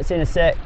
See you in a sec.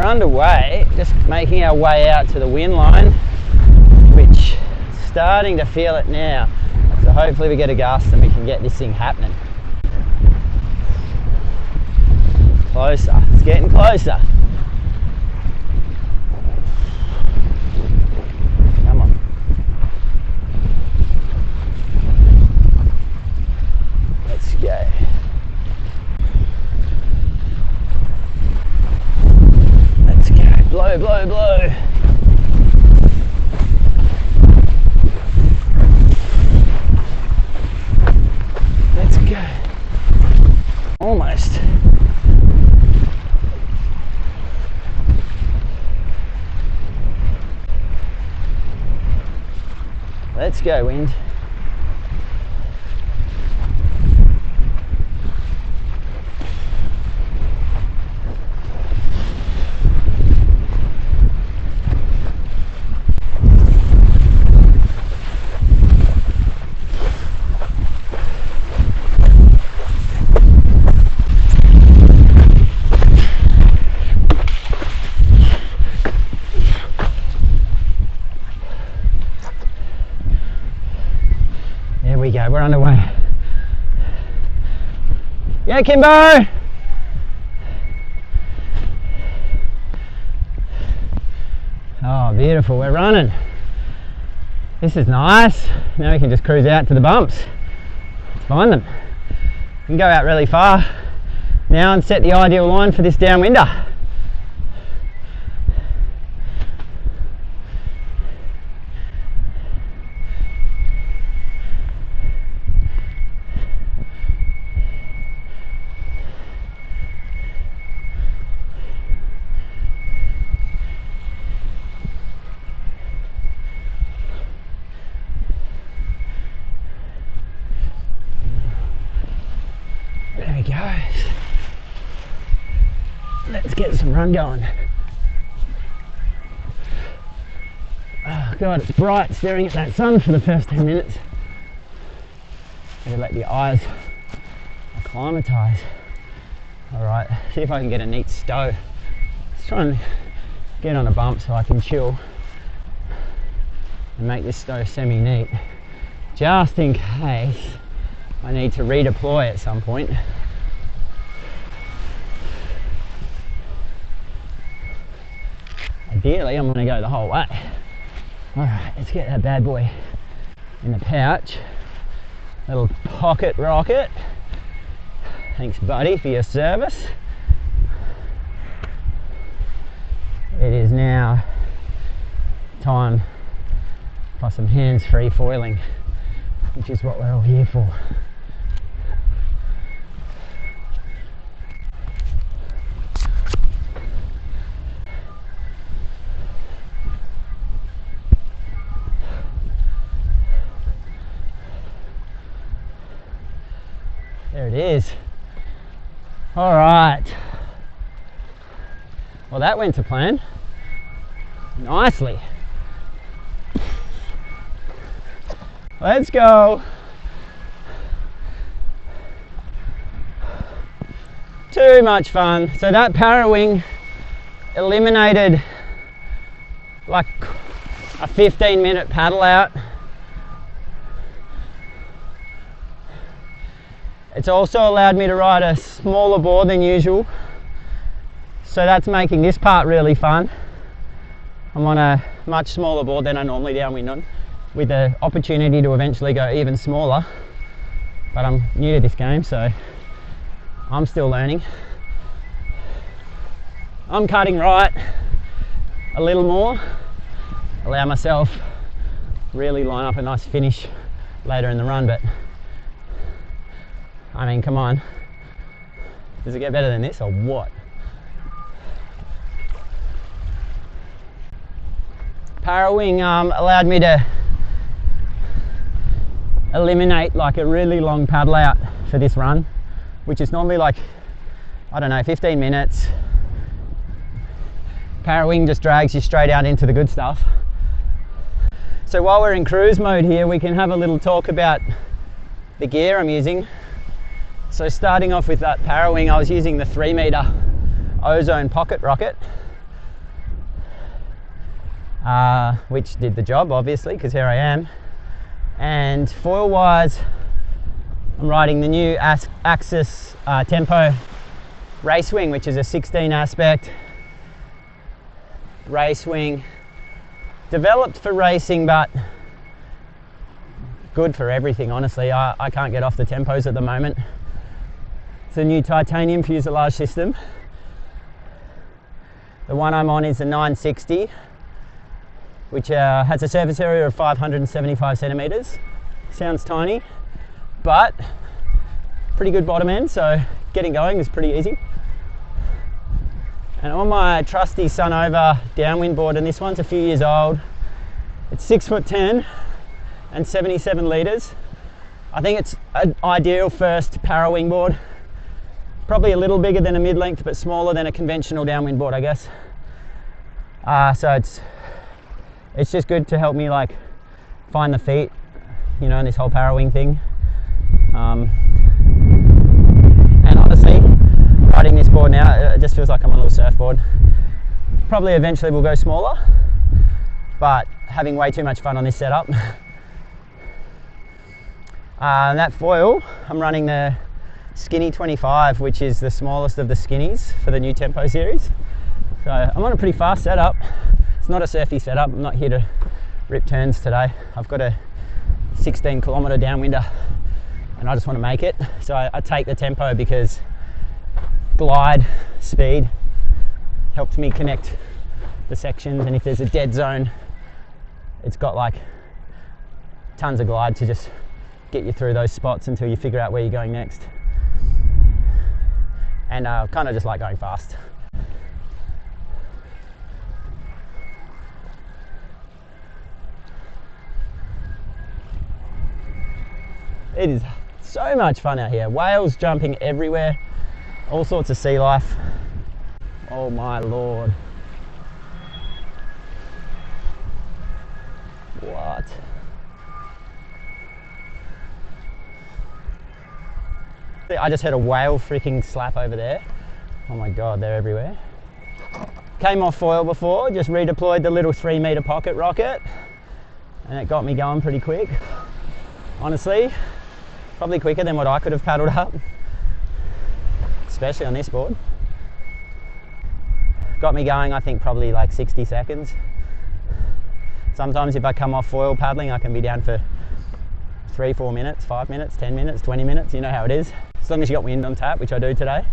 Underway, just making our way out to the wind line, which starting to feel it now, so hopefully we get a gust and we can get this thing happening. Closer, it's getting closer. Come on. Let's go. Blow, blow, blow. Let's go. Almost. Let's go, wind. We're underway. Yeah, Kimbo! Oh, beautiful, we're running. This is nice. Now we can just cruise out to the bumps. Let's find them. We can go out really far now and set the ideal line for this downwinder. There we go. Let's get some run going. Oh God, it's bright staring at that sun for the first 10 minutes. Gotta let the eyes acclimatise. Alright, see if I can get a neat stow. Let's try and get on a bump so I can chill and make this stow semi-neat, just in case I need to redeploy at some point. Ideally, I'm going to go the whole way. Alright, let's get that bad boy in the pouch. Little pocket rocket. Thanks, buddy, for your service. It is now time for some hands-free foiling, which is what we're all here for. There it is. All right. Well, that went to plan nicely. Let's go. Too much fun. So that Parawing eliminated like a 15-minute paddle out. It's also allowed me to ride a smaller board than usual. So that's making this part really fun. I'm on a much smaller board than I normally downwind on, with the opportunity to eventually go even smaller. But I'm new to this game, so I'm still learning. I'm cutting right a little more, allow myself really line up a nice finish later in the run, but I mean, come on, does it get better than this or what? Parawing allowed me to eliminate like a really long paddle out for this run, which is normally like, I don't know, 15 minutes. Parawing just drags you straight out into the good stuff. So while we're in cruise mode here, we can have a little talk about the gear I'm using. So starting off with that Parawing, I was using the 3 meter Ozone Pocket Rocket, which did the job obviously, because here I am. And foil wise, I'm riding the new Axis Tempo race wing, which is a 16 aspect race wing, developed for racing but good for everything. Honestly, I can't get off the tempos at the moment. It's a new titanium fuselage system. The one I'm on is a 960, which has a surface area of 575 centimeters. Sounds tiny, but pretty good bottom end, so getting going is pretty easy. And on my trusty Sunova downwind board, and this one's a few years old, it's 6'10" and 77 litres. I think it's an ideal first Parawing board. Probably a little bigger than a mid-length, but smaller than a conventional downwind board, I guess. So it's just good to help me like find the feet, you know, in this whole Parawing thing. And honestly, riding this board now, it just feels like I'm on a little surfboard. Probably eventually we'll go smaller, but having way too much fun on this setup. That foil, I'm running the Skinny 25, which is the smallest of the skinnies for the new Tempo series. So I'm on a pretty fast setup. It's not a surfy setup. I'm not here to rip turns today. I've got a 16 kilometre downwinder and I just want to make it. So I take the Tempo because glide speed helps me connect the sections, and if there's a dead zone, it's got like tons of glide to just get you through those spots until you figure out where you're going next. And I kind of just like going fast. It is so much fun out here. Whales jumping everywhere, all sorts of sea life. Oh my lord. What? I just heard a whale freaking slap over there. Oh my god, they're everywhere. Came off foil before, just redeployed the little 3 meter pocket rocket, and it got me going pretty quick. Honestly, probably quicker than what I could have paddled up, especially on this board. Got me going, I think probably like 60 seconds. Sometimes if I come off foil paddling, I can be down for 3-4 minutes, 5 minutes, 10 minutes, 20 minutes, you know how it is. As long as you got wind on tap, which I do today.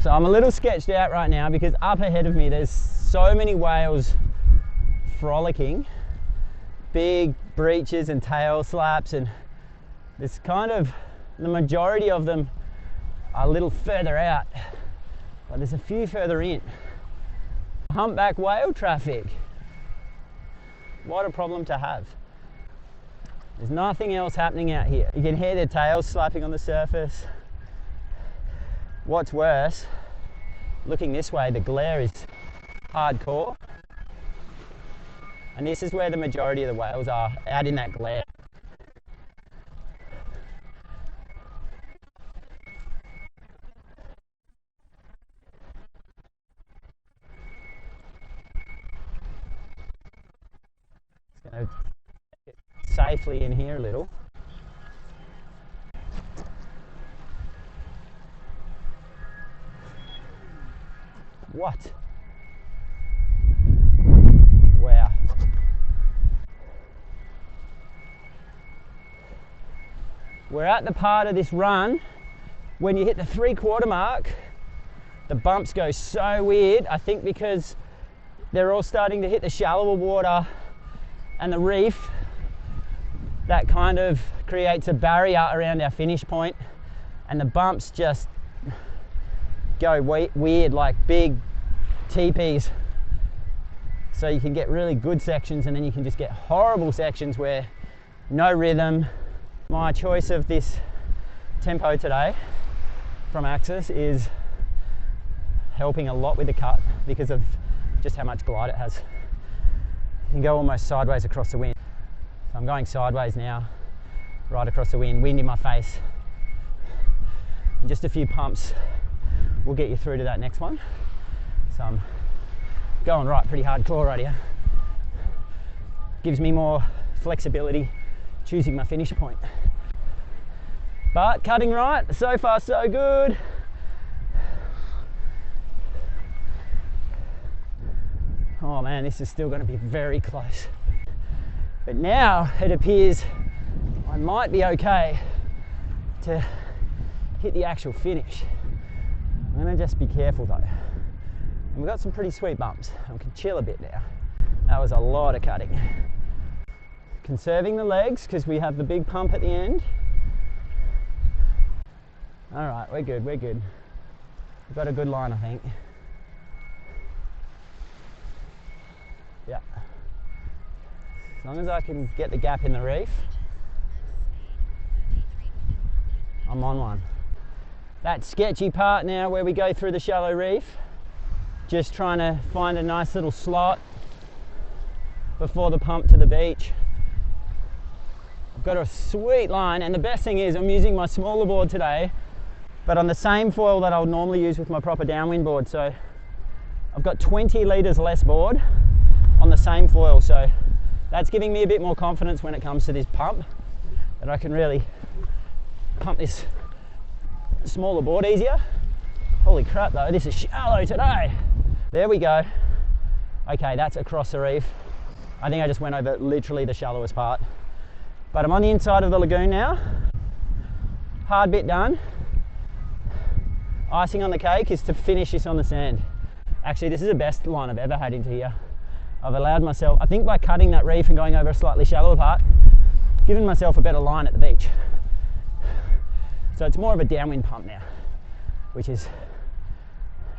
So I'm a little sketched out right now because up ahead of me there's so many whales frolicking. Big breaches and tail slaps, and there's kind of, the majority of them are a little further out, but there's a few further in. Humpback whale traffic. What a problem to have. There's nothing else happening out here. You can hear their tails slapping on the surface. What's worse, looking this way, the glare is hardcore. And this is where the majority of the whales are, out in that glare. Just going to get safely in here a little. What? Wow. We're at the part of this run when you hit the 3/4 mark, the bumps go so weird. I think because they're all starting to hit the shallower water and the reef, that kind of creates a barrier around our finish point, and the bumps just go weird like big teepees. So you can get really good sections, and then you can just get horrible sections where no rhythm. My choice of this tempo today from Axis is helping a lot with the cut because of just how much glide it has. You can go almost sideways across the wind. So I'm going sideways now, right across the wind in my face. And just a few pumps will get you through to that next one. So I'm going right pretty hardcore right here. Gives me more flexibility choosing my finish point. But cutting right, so far so good. Oh man, this is still going to be very close. But now it appears I might be okay to hit the actual finish. I'm going to just be careful though. And we've got some pretty sweet bumps. I can chill a bit now. That was a lot of cutting. Conserving the legs because we have the big pump at the end. All right, we're good, we're good. We've got a good line, I think. Yeah. As long as I can get the gap in the reef, I'm on one. That sketchy part now where we go through the shallow reef, just trying to find a nice little slot before the pump to the beach. I've got a sweet line, and the best thing is I'm using my smaller board today, but on the same foil that I'll normally use with my proper downwind board. So I've got 20 litres less board on the same foil, so that's giving me a bit more confidence when it comes to this pump, that I can really pump this smaller board easier. Holy crap though, this is shallow today. There we go. Okay, that's across the reef. I think I just went over literally the shallowest part. But I'm on the inside of the lagoon now. Hard bit done. Icing on the cake is to finish this on the sand. Actually, this is the best line I've ever had into here. I've allowed myself, I think by cutting that reef and going over a slightly shallower part, given myself a better line at the beach. So it's more of a downwind pump now, which is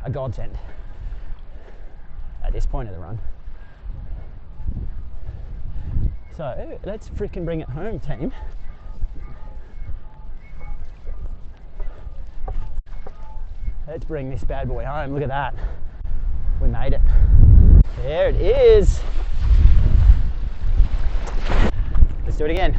a godsend at this point of the run. So let's freaking bring it home, team. Let's bring this bad boy home. Look at that. We made it. There it is. Let's do it again.